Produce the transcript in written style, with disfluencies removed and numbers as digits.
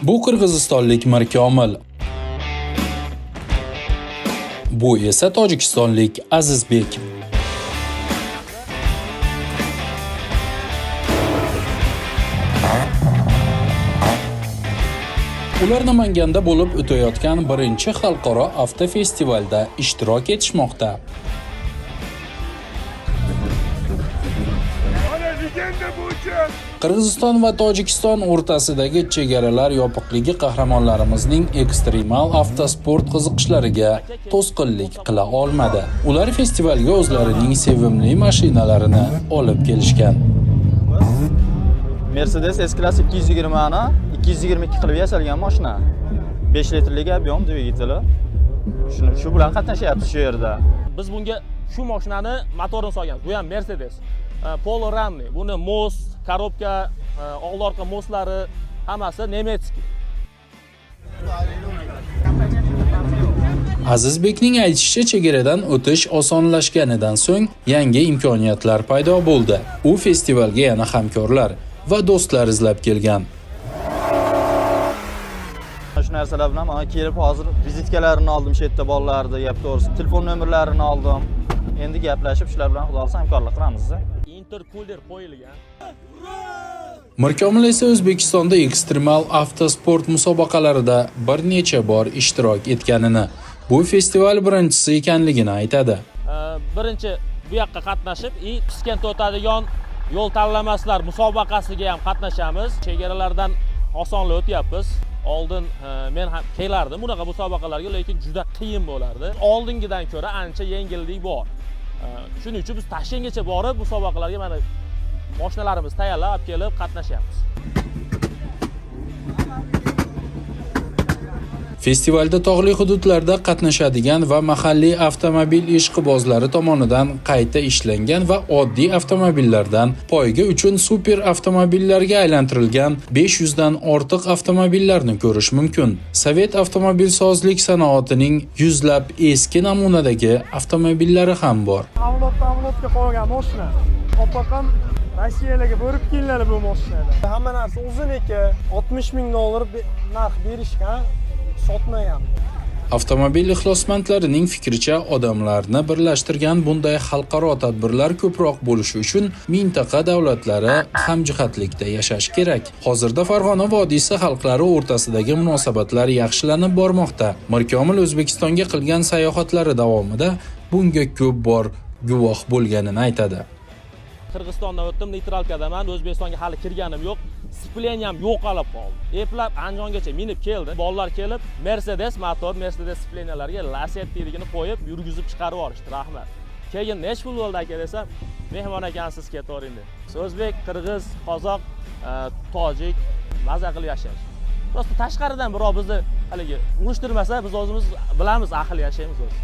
Bu qirg'izistonlik Mirkomil. Bu esa tojikistonlik Azizbek. Ular Namanganda bo'lib o'tayotgan birinchi xalqaro avtofestivalda ishtirok etishmoqda. Qirg'iziston va Tojikiston o'rtasidagi chegaralar yopiqligi qahramonlarimizning ekstremal avtosport qiziqishlariga to'sqinlik qila olmadi. Ular festivalga o'zlarining sevimli mashinalarini olib kelishgan. Mercedes S-Class 220 ni 222 qilib yasalgan mashina. 5 litrlik объем dvigateli. Shu bilan qatnashyapti shu yerda. Biz bunga shu mashinani motorini solgan. Bu ham Mercedes. Polo Ramni. Buni most, korobka, old-orqa mostlari hammasi nemetskiy. Azizbekning aytishicha, chegaradan o'tish osonlashganidan so'ng yangi imkoniyatlar paydo bo'ldi. U festivalga yana hamkorlar va do'stlar izlab kelgan. Shu narsalar bilan mana kelib hozir vizitkalarini oldim, shu yerda bolalarni, gap to'g'risi, telefon nomerlarini oldim. Endi gaplashib shular bilan xudo xolasa hamkorlik qilamiz. Intercooler qo'yilgan. Mirkomil esa O'zbekistonda ekstremal avtosport musobaqalarida bir necha bor ishtirok etganini, bu festival birinchisi ekanligini aytadi. Birinchi bu yoqqa qatnashib, Piskentda o'tadigan yo'l tanlamaslar musobaqasiga ham qatnashamiz. Chegaralardan osonlik o'tyapmiz. Oldin men ham kelardim bunaqa musobaqalarga, lekin juda qiyin bo'lardi. Oldingidan ko'ra ancha yengillik bor. Shuning uchun biz Toshkentgacha borib musobaqalarga mana mashinalarimizni tayyorlab olib kelib qatnashyapmiz. Festivalda tog'li hududlarda qatnashadigan va mahalliy avtomobil ishqibozlari tomonidan qayta ishlangan va oddiy avtomobillardan poyga uchun super avtomobillarga aylantirilgan 500 dan ortiq avtomobillarni ko'rish mumkin. Sovet avtomobilsozlik sanoatining yuzlab eski namunadagi avtomobillari ham bor. Avlodga qolgan mashina. Opaqam Rossiyaga borib keladi bu mashinada. Hamma narsa o'ziniki. 60 ming dollar narx berishgan. Sotmagan. Avtomobil ixlosmandlarining fikricha, odamlarni birlashtirgan bunday xalqaro tadbirlar ko'proq bo'lishi uchun mintaqa davlatlari hamjihatlikda yashash kerak. Hozirda Farg'ona vodiysi xalqlari o'rtasidagi munosabatlar yaxshilanib bormoqda. Mirkomil O'zbekistonga qilgan sayohatlari davomida bunga ko'p bor guvoh bo'lganini aytadi. Qirg'izistondan o'tdim, neytralkadaman, O'zbekistonga hali kirganim yo'q. Spleniyam yo'qolib qoldi. Eplab Andijongacha minib keldi. Bolalar kelib, Mercedes motor, Mercedes Spleniyalarga Laset deydigini qo'yib, yurgizib chiqarib olishdi. Rahmat. Keyin nech pul bo'ldi aka desam, mehmon ekansiz, ketavering dedi. O'zbek, qirg'iz, qozoq, tojik maza qilib yashaymiz. Prosta tashqaridan birov bizni haligi urushtirmasa, biz o'zimiz bilamiz, ahil yashaymiz o'zi.